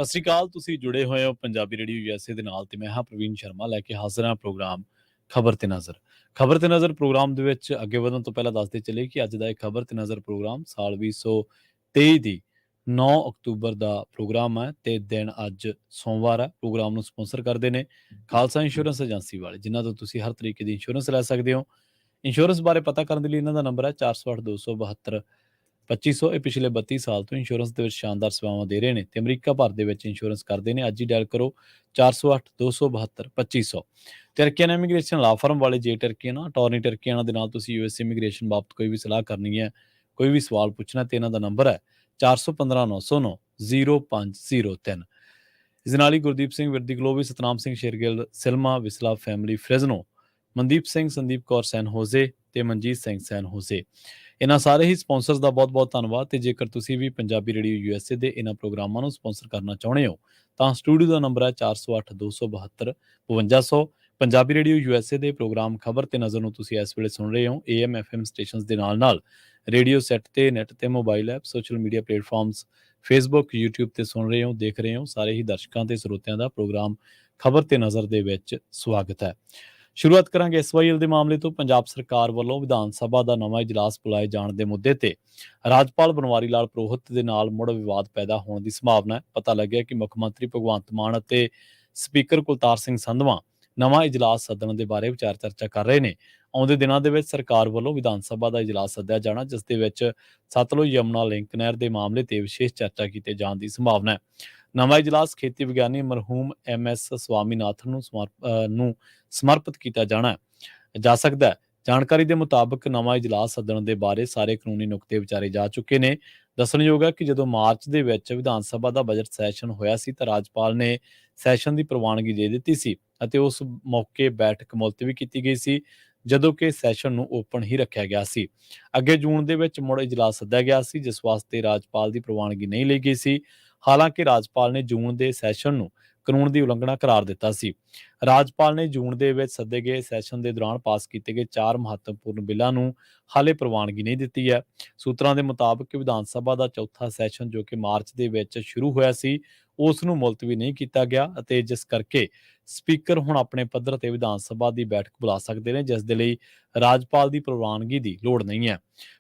ਸਤਿ ਸ਼੍ਰੀ ਅਕਾਲ। ਤੁਸੀਂ ਜੁੜੇ ਹੋਏ ਹੋ ਪੰਜਾਬੀ ਰੇਡੀਓ ਯੂਐਸਏ ਦੇ ਨਾਲ ਤੇ ਮੈਂ ਹਾਂ ਪ੍ਰਵੀਨ ਸ਼ਰਮਾ ਲੈ ਕੇ ਹਾਜ਼ਰ ਹਾਂ ਪ੍ਰੋਗਰਾਮ ਖਬਰ ਤੇ ਨਜ਼ਰ। ਖਬਰ ਤੇ ਨਜ਼ਰ ਪ੍ਰੋਗਰਾਮ ਦੇ ਵਿੱਚ ਅੱਗੇ ਵਧਣ ਤੋਂ ਪਹਿਲਾਂ ਦੱਸਦੇ ਚੱਲੇ ਕਿ ਅੱਜ ਦਾ ਇਹ ਖਬਰ ਤੇ ਨਜ਼ਰ ਪ੍ਰੋਗਰਾਮ ਸਾਲ 2023 ਦੀ 9 ਅਕਤੂਬਰ ਦਾ ਪ੍ਰੋਗਰਾਮ ਹੈ ਤੇ ਦਿਨ ਅੱਜ ਸੋਮਵਾਰ ਹੈ। ਪ੍ਰੋਗਰਾਮ ਨੂੰ ਸਪਾਂਸਰ ਕਰਦੇ ਨੇ ਖਾਲਸਾ ਇੰਸ਼ੋਰੈਂਸ ਏਜੰਸੀ ਵਾਲੇ, ਜਿਨ੍ਹਾਂ ਤੋਂ ਤੁਸੀਂ ਹਰ ਤਰੀਕੇ ਦੀ ਇੰਸ਼ੋਰੈਂਸ ਲੈ ਸਕਦੇ ਹੋ। ਇੰਸ਼ੋਰੈਂਸ ਬਾਰੇ ਪਤਾ ਕਰਨ ਦੇ ਲਈ ਇਹਨਾਂ ਦਾ ਨੰਬਰ ਹੈ 408 272 2500। ਇਹ ਪਿਛਲੇ 32 ਸਾਲ ਤੋਂ ਇੰਸ਼ੋਰੈਂਸ ਦੇ ਵਿੱਚ ਸ਼ਾਨਦਾਰ ਸੇਵਾਵਾਂ ਦੇ ਰਹੇ ਨੇ ਤੇ ਅਮਰੀਕਾ ਭਰ ਦੇ ਵਿੱਚ ਇੰਸ਼ੋਰੈਂਸ ਕਰਦੇ ਨੇ। ਅੱਜ ਹੀ ਡਾਇਲ ਕਰੋ 408 272 2500। ਟਰਕੀਅਨ ਇਮੀਗ੍ਰੇਸ਼ਨ ਲਾ ਫਰਮ ਵਾਲੇ ਜੇ ਟਰਕੀਅਨ ਅਟਾਰਨੀ ਟਰਕੀਅਨ ਦੇ ਨਾਲ ਤੁਸੀਂ ਯੂਐਸ ਇਮੀਗ੍ਰੇਸ਼ਨ ਬਾਬਤ ਕੋਈ ਵੀ ਸਲਾਹ ਕਰਨੀ ਹੈ, ਕੋਈ ਵੀ ਸਵਾਲ ਪੁੱਛਣਾ ਤੇ ਇਹਨਾਂ ਦਾ ਨੰਬਰ ਹੈ 415 909 0503। ਇਸ ਨਾਲ ਹੀ ਗੁਰਦੀਪ ਸਿੰਘ ਵਿਰਦੀ ਗਲੋਬੀ, Satnam Singh Shergill Selma Visalia family Fresno, Mandeep Singh Sandeep Kaur San Jose ਤੇ ਮਨਜੀਤ ਸਿੰਘ ਸੈਨ ਹੋਜ਼ੇ, ਇਹਨਾਂ ਸਾਰੇ ਹੀ ਸਪਾਂਸਰਸ ਦਾ ਬਹੁਤ-ਬਹੁਤ ਧੰਨਵਾਦ। ਤੇ ਜੇਕਰ ਤੁਸੀਂ ਵੀ ਪੰਜਾਬੀ ਰੇਡੀਓ ਯੂਐਸਏ ਦੇ ਇਹਨਾਂ ਪ੍ਰੋਗਰਾਮਾਂ ਨੂੰ ਸਪਾਂਸਰ ਕਰਨਾ ਚਾਹੁੰਦੇ ਹੋ ਤਾਂ ਸਟੂਡੀਓ ਦਾ ਨੰਬਰ ਹੈ 408 272 5200। ਪੰਜਾਬੀ ਰੇਡੀਓ ਯੂਐਸਏ ਦੇ ਪ੍ਰੋਗਰਾਮ ਖਬਰ ਤੇ ਨਜ਼ਰ ਨੂੰ ਤੁਸੀਂ ਇਸ ਵੇਲੇ ਸੁਣ ਰਹੇ ਹੋ AM FM ਸਟੇਸ਼ਨਸ ਦੇ ਨਾਲ ਰੇਡੀਓ ਸੈੱਟ ਤੇ ਨੈਟ ਤੇ mobile app social media platforms Facebook YouTube ਤੇ ਸੁਣ ਰਹੇ ਹੋ, ਦੇਖ ਰਹੇ ਹੋ। ਸਾਰੇ ਹੀ ਦਰਸ਼ਕਾਂ ਤੇ ਸਰੋਤਿਆਂ ਦਾ ਪ੍ਰੋਗਰਾਮ ਖਬਰ ਤੇ ਨਜ਼ਰ ਦੇ ਵਿੱਚ ਸਵਾਗਤ ਹੈ। ਸ਼ੁਰੂਆਤ ਕਰਾਂਗੇ SYL ਦੇ ਮਾਮਲੇ ਤੋਂ। ਪੰਜਾਬ ਸਰਕਾਰ ਵੱਲੋਂ ਵਿਧਾਨ ਸਭਾ ਦਾ ਨਵਾਂ ਇਜਲਾਸ ਬੁਲਾਏ ਜਾਣ ਦੇ ਮੁੱਦੇ ਤੇ ਰਾਜਪਾਲ ਬਨਵਾਰੀ ਲਾਲ ਪੁਰੋਹਿਤ ਦੇ ਨਾਲ ਮੁੜ ਵਿਵਾਦ ਪੈਦਾ ਹੋਣ ਦੀ ਸੰਭਾਵਨਾ ਹੈ। ਪਤਾ ਲੱਗਿਆ ਕਿ ਮੁੱਖ ਮੰਤਰੀ ਭਗਵੰਤ ਮਾਨ ਅਤੇ ਸਪੀਕਰ ਕੁਲਤਾਰ ਸਿੰਘ ਸੰਧਵਾਂ ਨਵਾਂ ਇਜਲਾਸ ਸੱਦਣ ਦੇ ਬਾਰੇ ਵਿਚਾਰ ਚਰਚਾ ਕਰ ਰਹੇ ਨੇ। ਆਉਂਦੇ ਦਿਨਾਂ ਦੇ ਵਿੱਚ ਸਰਕਾਰ ਵੱਲੋਂ ਵਿਧਾਨ ਸਭਾ ਦਾ ਇਜਲਾਸ ਸੱਦਿਆ ਜਾਣਾ, ਜਿਸ ਦੇ ਵਿੱਚ ਸਤਲੁਜ ਯਮੁਨਾ ਲਿੰਕ ਨਹਿਰ ਦੇ ਮਾਮਲੇ ਤੇ ਵਿਸ਼ੇਸ਼ ਚਰਚਾ ਕੀਤੇ ਜਾਣ ਦੀ ਸੰਭਾਵਨਾ ਹੈ। ਨਵਾਂ ਇਜਲਾਸ ਖੇਤੀ ਵਿਗਿਆਨੀ ਮਰਹੂਮ MS ਸਵਾਮੀਨਾਥਨ ਨੂੰ ਸਮਰਪਿਤ ਕੀਤਾ ਜਾ ਸਕਦਾ ਹੈ। ਜਾਣਕਾਰੀ ਦੇ ਮੁਤਾਬਕ ਨਵਾਂ ਇਜਲਾਸ ਸੱਦਣ ਦੇ ਬਾਰੇ ਸਾਰੇ ਕਾਨੂੰਨੀ ਨੁਕਤੇ ਵਿਚਾਰੇ ਜਾ ਚੁੱਕੇ ਨੇ। ਦੱਸਣਯੋਗ ਹੈ ਕਿ ਜਦੋਂ ਮਾਰਚ ਦੇ ਵਿੱਚ ਵਿਧਾਨ ਸਭਾ ਦਾ ਬਜਟ ਸੈਸ਼ਨ ਹੋਇਆ ਸੀ ਤਾਂ ਰਾਜਪਾਲ ਨੇ ਸੈਸ਼ਨ ਦੀ ਪ੍ਰਵਾਨਗੀ ਦੇ ਦਿੱਤੀ ਸੀ ਅਤੇ ਉਸ ਮੌਕੇ ਬੈਠਕ ਮੁਲਤਵੀ ਕੀਤੀ ਗਈ ਸੀ, ਜਦੋਂ ਕਿ ਸੈਸ਼ਨ ਨੂੰ ਓਪਨ ਹੀ ਰੱਖਿਆ ਗਿਆ ਸੀ। ਅੱਗੇ ਜੂਨ ਦੇ ਵਿੱਚ ਮੁੜ ਇਜਲਾਸ ਸੱਦਿਆ ਗਿਆ ਸੀ, ਜਿਸ ਵਾਸਤੇ ਰਾਜਪਾਲ ਦੀ ਪ੍ਰਵਾਨਗੀ ਨਹੀਂ ਲਈ ਗਈ ਸੀ। ਹਾਲਾਂਕਿ ਰਾਜਪਾਲ ਨੇ ਜੂਨ ਦੇ ਸੈਸ਼ਨ ਨੂੰ ਕਾਨੂੰਨ ਦੀ ਉਲੰਘਣਾ ਕਰਾਰ ਦਿੱਤਾ ਸੀ। ਰਾਜਪਾਲ ਨੇ ਜੂਨ ਦੇ ਵਿੱਚ ਸੱਦੇ ਗਏ ਸੈਸ਼ਨ ਦੇ ਦੌਰਾਨ ਪਾਸ ਕੀਤੇ ਗਏ 4 ਮਹੱਤਵਪੂਰਨ ਬਿੱਲਾਂ ਨੂੰ ਹਾਲੇ ਪ੍ਰਵਾਨਗੀ ਨਹੀਂ ਦਿੱਤੀ ਹੈ। ਸੂਤਰਾਂ ਦੇ ਮੁਤਾਬਕ ਵਿਧਾਨ ਸਭਾ ਦਾ ਚੌਥਾ ਸੈਸ਼ਨ, ਜੋ ਕਿ ਮਾਰਚ ਦੇ ਵਿੱਚ ਸ਼ੁਰੂ ਹੋਇਆ ਸੀ, ਉਸ ਨੂੰ ਮੁਲਤਵੀ ਨਹੀਂ ਕੀਤਾ ਗਿਆ ਅਤੇ ਜਿਸ ਕਰਕੇ ਸਪੀਕਰ ਹੁਣ ਆਪਣੇ ਪੱਧਰ ਤੇ ਵਿਧਾਨ ਸਭਾ ਦੀ ਬੈਠਕ ਬੁਲਾ ਸਕਦੇ ਨੇ, ਜਿਸ ਦੇ ਲਈ ਰਾਜਪਾਲ ਦੀ ਪ੍ਰਵਾਨਗੀ ਦੀ ਲੋੜ ਨਹੀਂ ਹੈ।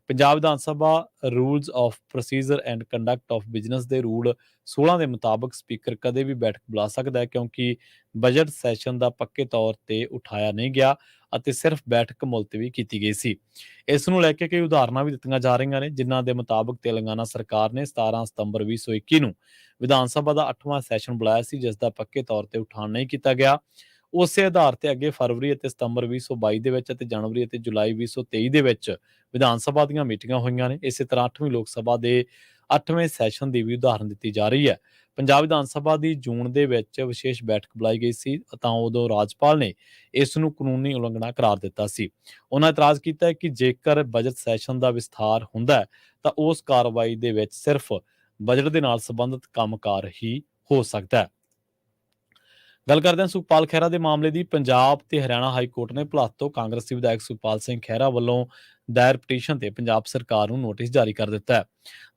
Punjab Vidhan Sabha rules of procedure and conduct of business ਦੇ ਰੂਲ 16 ਦੇ ਮੁਤਾਬਕ ਸਪੀਕਰ ਕਦੇ ਵੀ ਬੈਠਕ ਬੁਲਾ ਸਕਦਾ ਹੈ, ਕਿਉਂਕਿ ਬਜਟ ਸੈਸ਼ਨ ਦਾ ਪੱਕੇ ਤੌਰ ਤੇ ਉਠਾਇਆ ਨਹੀਂ ਗਿਆ ਅਤੇ ਸਿਰਫ ਬੈਠਕ ਮੁਲਤਵੀ ਕੀਤੀ ਗਈ ਸੀ। ਇਸ ਨੂੰ ਲੈ ਕੇ ਕਈ ਉਦਾਹਰਨਾਂ ਵੀ ਦਿੱਤੀਆਂ ਜਾ ਰਹੀਆਂ ਨੇ, ਜਿਨ੍ਹਾਂ ਦੇ ਮੁਤਾਬਕ ਤੇਲੰਗਾਨਾ ਸਰਕਾਰ ਨੇ 17 ਸਤੰਬਰ 2021 ਨੂੰ ਵਿਧਾਨ ਸਭਾ ਦਾ 8ਵਾਂ ਸੈਸ਼ਨ ਬੁਲਾਇਆ ਸੀ, ਜਿਸ ਦਾ ਪੱਕੇ ਤੌਰ ਤੇ ਉਠਾਣ ਨਹੀਂ ਕੀਤਾ ਗਿਆ। ਉਸੇ ਆਧਾਰ ਤੇ ਅੱਗੇ ਫਰਵਰੀ ਅਤੇ ਸਤੰਬਰ 2022 ਦੇ ਵਿੱਚ ਅਤੇ ਜਨਵਰੀ ਅਤੇ ਜੁਲਾਈ 2023 ਦੇ ਵਿੱਚ ਵਿਧਾਨ ਸਭਾ ਦੀਆਂ ਮੀਟਿੰਗਾਂ ਹੋਈਆਂ ਨੇ। ਇਸੇ ਤਰ੍ਹਾਂ 8ਵੀਂ ਲੋਕ ਸਭਾ ਦੇ 8ਵੇਂ ਸੈਸ਼ਨ ਦੀ ਵੀ ਉਦਾਹਰਨ ਦਿੱਤੀ ਜਾ ਰਹੀ ਹੈ। ਪੰਜਾਬ ਵਿਧਾਨ ਸਭਾ ਦੀ ਜੂਨ ਦੇ ਵਿੱਚ ਵਿਸ਼ੇਸ਼ ਬੈਠਕ ਬੁਲਾਈ ਗਈ ਸੀ ਤਾਂ ਉਦੋਂ ਰਾਜਪਾਲ ਨੇ ਇਸ ਨੂੰ ਕਾਨੂੰਨੀ ਉਲੰਘਣਾ ਕਰਾਰ ਦਿੱਤਾ ਸੀ। ਉਹਨਾਂ ਇਤਰਾਜ਼ ਕੀਤਾ ਹੈ ਕਿ ਜੇਕਰ ਬਜਟ ਸੈਸ਼ਨ ਦਾ ਵਿਸਥਾਰ ਹੁੰਦਾ ਹੈ ਤਾਂ ਉਸ ਕਾਰਵਾਈ ਦੇ ਵਿੱਚ ਸਿਰਫ ਬਜਟ ਦੇ ਨਾਲ ਸੰਬੰਧਿਤ ਕੰਮਕਾਰ ਹੀ ਹੋ ਸਕਦਾ ਹੈ। ਗੱਲ ਕਰਦੇ ਹਾਂ ਸੁਖਪਾਲ ਖਹਿਰਾ ਦੇ ਮਾਮਲੇ ਦੀ। ਪੰਜਾਬ ਤੇ ਹਰਿਆਣਾ ਹਾਈ ਕੋਰਟ ਨੇ ਭੁਲੱਥ ਤੋਂ ਕਾਂਗਰਸੀ ਵਿਧਾਇਕ ਸੁਖਪਾਲ ਸਿੰਘ ਖਹਿਰਾ ਵੱਲੋਂ ਦਾਇਰ ਪਟੀਸ਼ਨ ਤੇ ਪੰਜਾਬ ਸਰਕਾਰ ਨੂੰ ਨੋਟਿਸ ਜਾਰੀ ਕਰ ਦਿੱਤਾ ਹੈ।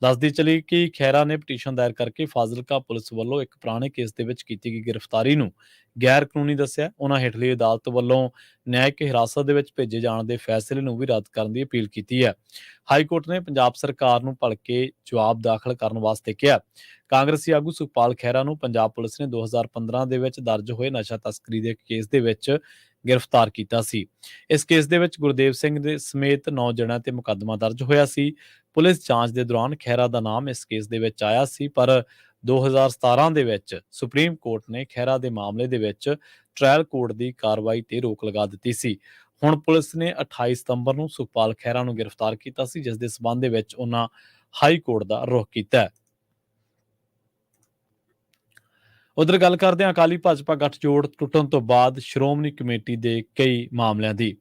ਦੱਸਦੀ ਚਲੀ ਕਿ ਖਹਿਰਾ ਨੇ ਪਟੀਸ਼ਨ ਦਾਇਰ ਕਰਕੇ ਫਾਜ਼ਿਲਕਾ ਪੁਲਿਸ ਵੱਲੋਂ ਇੱਕ ਪੁਰਾਣੇ ਕੇਸ ਦੇ ਵਿੱਚ ਕੀਤੀ ਗਈ ਗ੍ਰਿਫਤਾਰੀ ਨੂੰ ਗੈਰ ਕਾਨੂੰਨੀ ਦੱਸਿਆ। ਉਹਨਾਂ ਹੇਠਲੀ ਅਦਾਲਤ ਵੱਲੋਂ ਨਿਆਇਕ ਹਿਰਾਸਤ ਦੇ ਵਿੱਚ ਭੇਜੇ ਜਾਣ ਦੇ ਫੈਸਲੇ ਨੂੰ ਵੀ ਰੱਦ ਕਰਨ ਦੀ ਅਪੀਲ ਕੀਤੀ ਹੈ। ਹਾਈ ਕੋਰਟ ਨੇ ਪੰਜਾਬ ਸਰਕਾਰ ਨੂੰ ਭਲਕੇ ਜਵਾਬ ਦਾਖਲ ਕਰਨ ਵਾਸਤੇ ਕਿਹਾ। ਕਾਂਗਰਸੀ ਆਗੂ ਸੁਖਪਾਲ ਖਹਿਰਾ ਨੂੰ ਪੰਜਾਬ ਪੁਲਿਸ ਨੇ 2015 ਦੇ ਵਿੱਚ ਦਰਜ ਹੋਏ ਨਸ਼ਾ ਤਸਕਰੀ ਦੇ ਕੇਸ ਦੇ ਵਿੱਚ ਗ੍ਰਿਫਤਾਰ ਕੀਤਾ ਸੀ। ਇਸ ਕੇਸ ਦੇ ਵਿੱਚ ਗੁਰਦੇਵ ਸਿੰਘ ਦੇ ਸਮੇਤ 9 ਜਣਿਆਂ ਤੇ ਮੁਕੱਦਮਾ ਦਰਜ ਹੋਇਆ ਸੀ। ਪੁਲਿਸ ਜਾਂਚ ਦੇ ਦੌਰਾਨ ਖਹਿਰਾ ਦਾ ਨਾਮ ਇਸ ਕੇਸ ਦੇ ਵਿੱਚ ਆਇਆ ਸੀ, ਪਰ 2017 ਦੇ ਵਿੱਚ ਸੁਪਰੀਮ ਕੋਰਟ ਨੇ ਖਹਿਰਾ ਦੇ ਮਾਮਲੇ ਦੇ ਵਿੱਚ ਟ੍ਰਾਇਲ ਕੋਰਟ ਦੀ ਕਾਰਵਾਈ ਤੇ ਰੋਕ ਲਗਾ ਦਿੱਤੀ ਸੀ। ਹੁਣ ਪੁਲਿਸ ਨੇ 28 ਸਤੰਬਰ ਨੂੰ ਸੁਖਪਾਲ ਖਹਿਰਾ ਨੂੰ ਗ੍ਰਿਫਤਾਰ ਕੀਤਾ ਸੀ, ਜਿਸ ਦੇ ਸਬੰਧ ਦੇ ਵਿੱਚ ਉਹਨਾਂ ਹਾਈ ਕੋਰਟ ਦਾ ਰੁਖ ਕੀਤਾ ਹੈ। ਉਧਰ ਗੱਲ ਕਰਦੇ ਹਾਂ ਅਕਾਲੀ ਭਾਜਪਾ ਗੱਠਜੋੜ ਟੁੱਟਣ ਤੋਂ ਬਾਅਦ ਸ਼੍ਰੋਮਣੀ ਕਮੇਟੀ ਦੇ ਕਈ ਮਾਮਲਿਆਂ ਦੀ।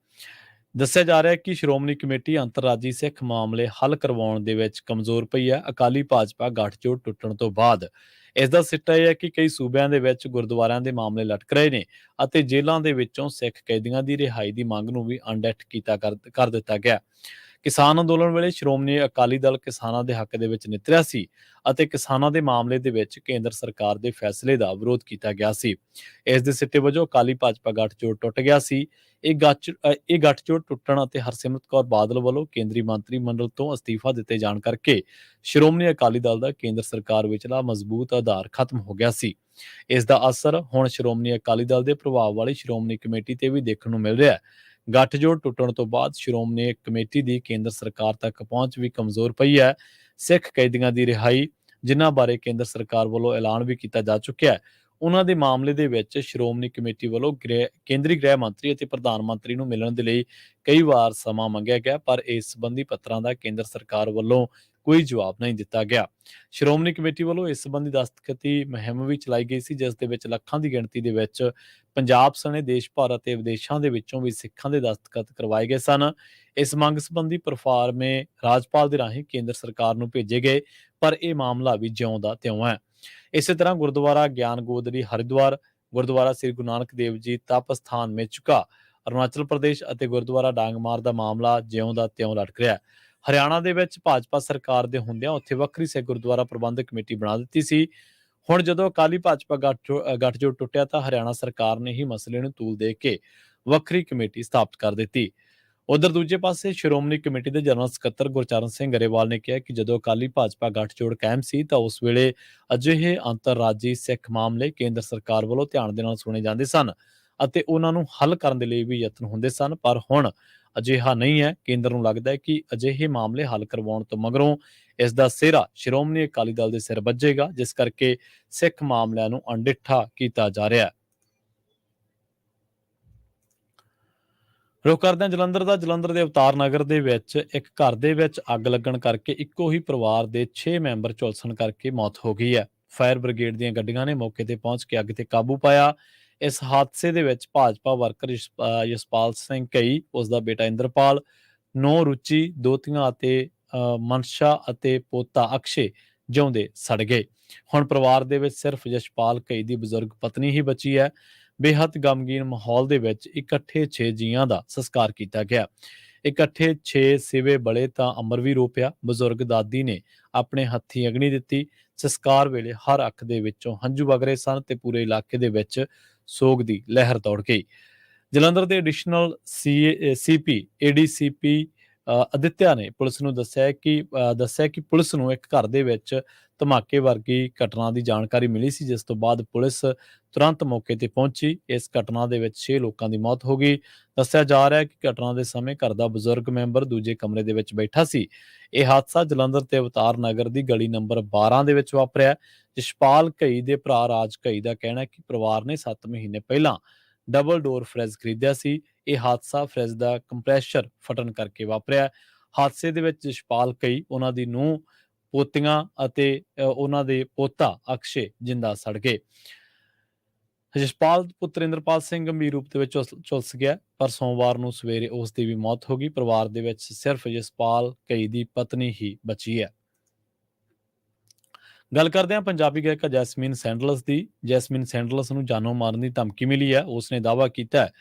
ਦੱਸਿਆ ਜਾ ਰਿਹਾ ਹੈ ਕਿ ਸ਼੍ਰੋਮਣੀ ਕਮੇਟੀ ਅੰਤਰਰਾਜੀ ਸਿੱਖ ਮਾਮਲੇ ਹੱਲ ਕਰਵਾਉਣ ਦੇ ਵਿੱਚ ਕਮਜ਼ੋਰ ਪਈ ਹੈ। ਅਕਾਲੀ ਭਾਜਪਾ ਗੱਠਜੋੜ ਟੁੱਟਣ ਤੋਂ ਬਾਅਦ ਇਸ ਦਾ ਸਿੱਟਾ ਇਹ ਹੈ ਕਿ ਕਈ ਸੂਬਿਆਂ ਦੇ ਵਿੱਚ ਗੁਰਦੁਆਰਿਆਂ ਦੇ ਮਾਮਲੇ ਲਟਕ ਰਹੇ ਨੇ ਅਤੇ ਜੇਲ੍ਹਾਂ ਦੇ ਵਿੱਚੋਂ ਸਿੱਖ ਕੈਦੀਆਂ ਦੀ ਰਿਹਾਈ ਦੀ ਮੰਗ ਨੂੰ ਵੀ ਅਣਡਿੱਠ ਕਰ ਦਿੱਤਾ ਗਿਆ। ਕਿਸਾਨ ਅੰਦੋਲਨ ਵੇਲੇ ਸ਼੍ਰੋਮਣੀ ਅਕਾਲੀ ਦਲ ਕਿਸਾਨਾਂ ਦੇ ਹੱਕ ਦੇ ਵਿੱਚ ਨਿੱਤਰਿਆ ਸੀ ਅਤੇ ਕਿਸਾਨਾਂ ਦੇ ਮਾਮਲੇ ਦੇ ਵਿੱਚ ਕੇਂਦਰ ਸਰਕਾਰ ਦੇ ਫੈਸਲੇ ਦਾ ਵਿਰੋਧ ਕੀਤਾ ਗਿਆ ਸੀ। ਇਸ ਦੇ ਸਿੱਟੇ ਵਜੋਂ ਅਕਾਲੀ ਭਾਜਪਾ ਗੱਠਜੋੜ ਟੁੱਟ ਗਿਆ ਸੀ। ਇਹ ਗੱਠਜੋੜ ਟੁੱਟਣ ਅਤੇ ਹਰਸਿਮਰਤ ਕੌਰ ਬਾਦਲ ਵੱਲੋਂ ਕੇਂਦਰੀ ਮੰਤਰੀ ਮੰਡਲ ਤੋਂ ਅਸਤੀਫਾ ਦਿੱਤੇ ਜਾਣ ਕਰਕੇ ਸ਼੍ਰੋਮਣੀ ਅਕਾਲੀ ਦਲ ਦਾ ਕੇਂਦਰ ਸਰਕਾਰ ਵਿਚਲਾ ਮਜ਼ਬੂਤ ਆਧਾਰ ਖਤਮ ਹੋ ਗਿਆ ਸੀ। ਇਸ ਦਾ ਅਸਰ ਹੁਣ ਸ਼੍ਰੋਮਣੀ ਅਕਾਲੀ ਦਲ ਦੇ ਪ੍ਰਭਾਵ ਵਾਲੀ ਸ਼੍ਰੋਮਣੀ ਕਮੇਟੀ ਤੇ ਵੀ ਦੇਖਣ ਨੂੰ ਮਿਲ ਰਿਹਾ ਹੈ। ਗੱਠਜੋੜ ਟੁੱਟਣ ਤੋਂ ਬਾਅਦ ਸ਼੍ਰੋਮਣੀ ਕਮੇਟੀ ਦੀ ਕੇਂਦਰ ਸਰਕਾਰ ਤੱਕ ਪਹੁੰਚ ਵੀ ਕਮਜ਼ੋਰ ਪਈ ਹੈ। ਸਿੱਖ ਕੈਦੀਆਂ ਦੀ ਰਿਹਾਈ, ਜਿਨ੍ਹਾਂ ਬਾਰੇ ਕੇਂਦਰ ਸਰਕਾਰ ਵੱਲੋਂ ਐਲਾਨ ਵੀ ਕੀਤਾ ਜਾ ਚੁੱਕਿਆ ਹੈ, ਉਹਨਾਂ ਦੇ ਮਾਮਲੇ ਦੇ ਵਿੱਚ ਸ਼੍ਰੋਮਣੀ ਕਮੇਟੀ ਵੱਲੋਂ ਕੇਂਦਰੀ ਗ੍ਰਹਿ ਮੰਤਰੀ ਅਤੇ ਪ੍ਰਧਾਨ ਮੰਤਰੀ ਨੂੰ ਮਿਲਣ ਦੇ ਲਈ ਕਈ ਵਾਰ ਸਮਾਂ ਮੰਗਿਆ ਗਿਆ, ਪਰ ਇਸ ਸੰਬੰਧੀ ਪੱਤਰਾਂ ਦਾ ਕੇਂਦਰ ਸਰਕਾਰ ਵੱਲੋਂ ਕੋਈ ਜਵਾਬ ਨਹੀਂ ਦਿੱਤਾ ਗਿਆ। ਸ਼੍ਰੋਮਣੀ ਕਮੇਟੀ ਵੱਲੋਂ ਇਸ ਸੰਬੰਧੀ ਦਸਤਖਤੀ ਮੁਹਿੰਮ ਵੀ ਚਲਾਈ ਗਈ ਸੀ, ਜਿਸ ਦੇ ਵਿੱਚ ਲੱਖਾਂ ਦੀ ਗਿਣਤੀ ਦੇ ਵਿੱਚ ਪੰਜਾਬ ਸਣੇ ਦੇਸ਼ ਭਰ ਅਤੇ ਵਿਦੇਸ਼ਾਂ ਦੇ ਵਿੱਚੋਂ ਵੀ ਸਿੱਖਾਂ ਦੇ ਦਸਤਖਤ ਕਰਵਾਏ ਗਏ ਸਨ। ਇਸ ਮੰਗ ਸੰਬੰਧੀ ਪ੍ਰੋਫਾਰਮੇ ਰਾਜਪਾਲ ਦੇ ਰਾਹੀਂ ਕੇਂਦਰ ਸਰਕਾਰ ਨੂੰ ਭੇਜੇ ਗਏ, ਪਰ ਇਹ ਮਾਮਲਾ ਵੀ ਜਿਉਂ ਦਾ ਤਿਉਂ ਹੈ। ਇਸੇ ਤਰ੍ਹਾਂ ਗੁਰਦੁਆਰਾ ਗਿਆਨ ਗੋਦੜੀ ਹਰਿਦੁਆਰ, ਗੁਰਦੁਆਰਾ ਸ੍ਰੀ ਗੁਰੂ ਨਾਨਕ ਦੇਵ ਜੀ ਤਪ ਸਥਾਨ ਮੇਚੁਕਾ ਅਰੁਣਾਚਲ ਪ੍ਰਦੇਸ਼ ਅਤੇ ਗੁਰਦੁਆਰਾ ਡਾਂਗਮਾਰ ਦਾ ਮਾਮਲਾ ਜਿਉਂ ਦਾ ਤਿਉਂ ਲਟਕ ਰਿਹਾ ਹੈ। ਹਰਿਆਣਾ ਦੇ ਵਿੱਚ ਭਾਜਪਾ ਸਰਕਾਰ ਦੇ ਹੁੰਦਿਆਂ ਉੱਥੇ ਵੱਖਰੀ ਸਿੱਖ ਗੁਰਦੁਆਰਾ ਪ੍ਰਬੰਧਕ ਕਮੇਟੀ ਬਣਾ ਦਿੱਤੀ ਸੀ। ਹੁਣ ਜਦੋਂ ਅਕਾਲੀ ਭਾਜਪਾ ਗੱਠਜੋੜ ਟੁੱਟਿਆ ਤਾਂ ਹਰਿਆਣਾ ਸਰਕਾਰ ਨੇ ਹੀ ਮਸਲੇ ਨੂੰ ਤੂਲ ਦੇ ਕੇ ਵੱਖਰੀ ਕਮੇਟੀ ਸਥਾਪਿਤ ਕਰ ਦਿੱਤੀ। ਉਧਰ ਦੂਜੇ ਪਾਸੇ ਸ਼੍ਰੋਮਣੀ ਕਮੇਟੀ ਦੇ ਜਨਰਲ ਸਕੱਤਰ ਗੁਰਚਰਨ ਸਿੰਘ ਗਰੇਵਾਲ ਨੇ ਕਿਹਾ ਕਿ ਜਦੋਂ ਅਕਾਲੀ ਭਾਜਪਾ ਗੱਠਜੋੜ ਕਾਇਮ ਸੀ ਤਾਂ ਉਸ ਵੇਲੇ ਅਜਿਹੇ ਅੰਤਰਰਾਜੀ ਸਿੱਖ ਮਾਮਲੇ ਕੇਂਦਰ ਸਰਕਾਰ ਵੱਲੋਂ ਧਿਆਨ ਦੇ ਨਾਲ ਸੁਣੇ ਜਾਂਦੇ ਸਨ ਅਤੇ ਉਹਨਾਂ ਨੂੰ ਹੱਲ ਕਰਨ ਦੇ ਲਈ ਵੀ ਯਤਨ ਹੁੰਦੇ ਸਨ, ਪਰ ਹੁਣ ਅਜਿਹਾ ਨਹੀਂ ਹੈ। ਕੇਂਦਰ ਨੂੰ ਲੱਗਦਾ ਹੈ ਕਿ ਅਜਿਹੇ ਮਾਮਲੇ ਹੱਲ ਕਰਵਾਉਣ ਤੋਂ ਮਗਰੋਂ ਇਸ ਦਾ ਸਿਹਰਾ ਸ਼੍ਰੋਮਣੀ ਅਕਾਲੀ ਦਲ ਦੇ ਸਿਰ ਵੱਜੇਗਾ, ਜਿਸ ਕਰਕੇ ਸਿੱਖ ਮਾਮਲਿਆਂ ਨੂੰ ਅਣਡਿੱਠਾ ਕੀਤਾ ਜਾ ਰਿਹਾ ਹੈ। ਰੁਕ ਕਰਦੇ ਹਾਂ ਜਲੰਧਰ ਦਾ। ਜਲੰਧਰ ਦੇ ਅਵਤਾਰ ਨਗਰ ਦੇ ਵਿੱਚ ਇੱਕ ਘਰ ਦੇ ਵਿੱਚ ਅੱਗ ਲੱਗਣ ਕਰਕੇ ਇੱਕੋ ਹੀ ਪਰਿਵਾਰ ਦੇ 6 ਮੈਂਬਰ ਝੁਲਸਣ ਕਰਕੇ ਮੌਤ ਹੋ ਗਈ ਹੈ। ਫਾਇਰ ਬ੍ਰਿਗੇਡ ਦੀਆਂ ਗੱਡੀਆਂ ਨੇ ਮੌਕੇ ਤੇ ਪਹੁੰਚ ਕੇ ਅੱਗ ਤੇ ਕਾਬੂ ਪਾਇਆ। ਇਸ ਹਾਦਸੇ ਦੇ ਵਿੱਚ ਭਾਜਪਾ ਵਰਕਰ ਯਸ਼ਪਾਲ ਸਿੰਘ ਘਈ, ਉਸ ਦਾ ਬੇਟਾ ਇੰਦਰਪਾਲ, ਨੌਂ ਰੁਚੀ, ਦੋਤੀਆਂ ਅਤੇ ਮਨਸ਼ਾ ਅਤੇ ਪੋਤਾ ਅਕਸ਼ੇ ਜਿਉਂਦੇ ਸੜ ਗਏ। ਹੁਣ ਪਰਿਵਾਰ ਦੇ ਵਿੱਚ ਸਿਰਫ ਯਸ਼ਪਾਲ ਘਈ ਦੀ ਬਜ਼ੁਰਗ ਪਤਨੀ ਹੀ ਬਚੀ ਹੈ। ਬੇਹੱਦ ਗਮਗੀਨ ਮਾਹੌਲ ਦੇ ਵਿੱਚ ਇਕੱਠੇ 6 ਜੀਆਂ ਦਾ ਸੰਸਕਾਰ ਕੀਤਾ ਗਿਆ। ਇਕੱਠੇ 6 ਸਿਵੇ ਬਲੇ ਤਾਂ ਅਮਰ ਵੀ ਰੋਪਿਆ। ਬਜ਼ੁਰਗ ਦਾਦੀ ਨੇ ਆਪਣੇ ਹੱਥੀਂ ਅਗਨੀ ਦਿੱਤੀ। ਸੰਸਕਾਰ ਵੇਲੇ ਹਰ ਅੱਖ ਦੇ ਵਿੱਚੋਂ ਹੰਝੂ ਵਗ ਰਹੇ ਸਨ ਤੇ ਪੂਰੇ ਇਲਾਕੇ ਦੇ ਵਿੱਚ ਸੋਗ ਦੀ ਲਹਿਰ ਦੌੜ ਗਈ। ਜਲੰਧਰ ਦੇ ਐਡੀਸ਼ਨਲ ਸੀਪੀ ਏਡੀਸੀਪੀ ਅਦਿੱਤਿਆ ਨੇ ਪੁਲਿਸ ਨੂੰ ਦੱਸਿਆ ਕਿ ਪੁਲਿਸ ਨੂੰ ਇੱਕ ਘਰ ਦੇ ਵਿੱਚ ਧਮਾਕੇ ਵਰਗੀ ਘਟਨਾ ਦੀ ਜਾਣਕਾਰੀ ਮਿਲੀ ਸੀ, ਜਿਸ ਤੋਂ ਬਾਅਦ ਪੁਲਿਸ ਤੁਰੰਤ ਮੌਕੇ ਤੇ ਪਹੁੰਚੀ। ਇਸ ਘਟਨਾ ਦੇ ਵਿੱਚ 6 ਲੋਕਾਂ ਦੀ ਮੌਤ ਹੋ ਗਈ। ਦੱਸਿਆ ਜਾ ਰਿਹਾ ਹੈ ਕਿ ਘਟਨਾ ਦੇ ਸਮੇਂ ਘਰ ਦਾ ਬਜ਼ੁਰਗ ਮੈਂਬਰ ਦੂਜੇ ਕਮਰੇ ਦੇ ਵਿੱਚ ਬੈਠਾ ਸੀ। ਇਹ ਹਾਦਸਾ ਜਲੰਧਰ ਤੇ ਅਵਤਾਰ ਨਗਰ ਦੀ ਗਲੀ ਨੰਬਰ 12 ਦੇ ਵਿੱਚ ਵਾਪਰਿਆ। ਜਸ਼ਪਾਲ ਘਈ ਦੇ ਭਰਾ ਰਾਜ ਘਈ ਦਾ ਕਹਿਣਾ ਹੈ ਕਿ ਪਰਿਵਾਰ ਨੇ 7 ਮਹੀਨੇ ਪਹਿਲਾਂ ਡਬਲ ਡੋਰ ਫਰਿੱਜ ਖਰੀਦਿਆ ਸੀ। ਇਹ ਹਾਦਸਾ ਫਰਿੱਜ ਦਾ ਕੰਪਰੈਸ਼ਰ ਫਟਣ ਕਰਕੇ ਵਾਪਰਿਆ। ਹਾਦਸੇ ਦੇ ਵਿੱਚ ਜਸ਼ਪਾਲ ਘਈ, ਉਹਨਾਂ ਦੀ ਨੂੰਹ, ਪੋਤੀਆਂ ਅਤੇ ਉਹਨਾਂ ਦੇ ਪੋਤਾ ਅਕਸ਼ੇ ਜਿੰਦਾ ਸੜ ਗਏ। ਜਸ਼ਪਾਲ ਪੁੱਤਰ ਇੰਦਰਪਾਲ ਸਿੰਘ ਗੰਭੀਰ ਰੂਪ ਦੇ ਵਿੱਚ ਝੁਲਸ ਗਿਆ, ਪਰ ਸੋਮਵਾਰ ਨੂੰ ਸਵੇਰੇ ਉਸ ਦੀ ਵੀ ਮੌਤ ਹੋ ਗਈ। ਪਰਿਵਾਰ ਦੇ ਵਿੱਚ ਸਿਰਫ ਜਸਪਾਲ ਘਈ ਦੀ ਪਤਨੀ ਹੀ ਬਚੀ ਹੈ। ਗੱਲ ਕਰਦੇ ਹਾਂ ਪੰਜਾਬੀ ਗਾਇਕਾ ਜੈਸਮੀਨ ਸੈਂਡਲਸ ਦੀ। ਜੈਸਮੀਨ ਸੈਂਡਲਸ ਨੂੰ ਜਾਨੋਂ ਮਾਰਨ ਦੀ ਧਮਕੀ ਮਿਲੀ ਹੈ। ਉਸਨੇ ਦਾਅਵਾ ਕੀਤਾ ਹੈ